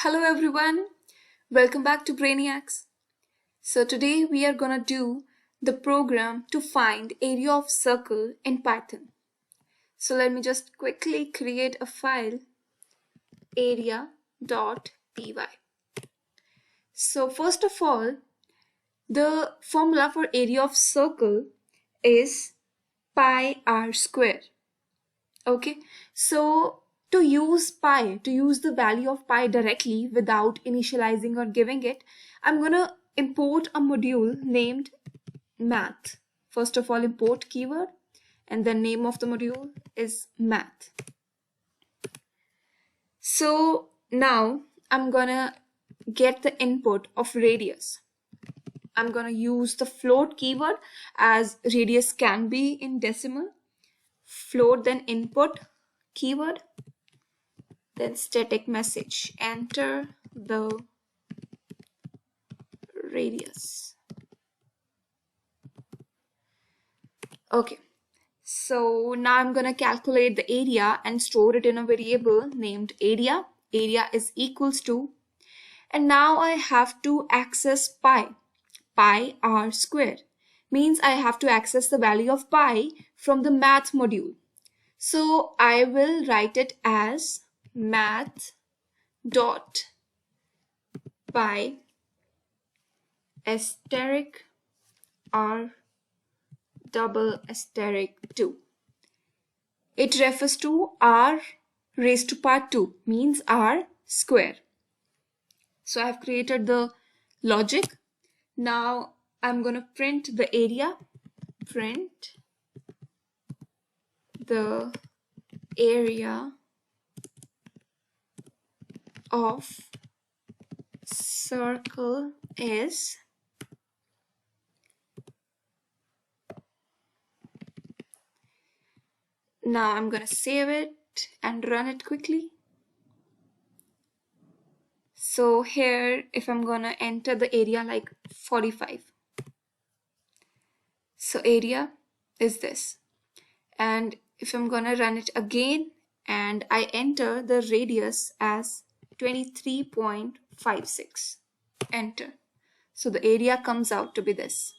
Hello everyone, welcome back to Brainiacs. So today we are gonna do the program to find area of circle in Python. So let me just quickly create a file area.py. So first of all, the formula for area of circle is pi r square. Okay, so to use the value of pi directly without initializing or giving it, I'm gonna import a module named math. First of all, import keyword, and the name of the module is math. So now I'm gonna get the input of radius. I'm gonna use the float keyword as radius can be in decimal. Float, then input keyword, then static message, enter the radius. Okay, so now I'm gonna calculate the area and store it in a variable named area. Area is equals to, and now I have to access pi r square, means I have to access the value of pi from the math module. So I will write it as math dot pi asterisk r double asterisk 2. It refers to r raised to power 2, means r square. So I have created the logic. Now I'm going to print the area. Print the area of circle is now I'm gonna save it and run it quickly. So here, if I'm gonna enter the area like 45, so area is this, and if I'm gonna run it again and I enter the radius as 23.56, enter, so the area comes out to be this.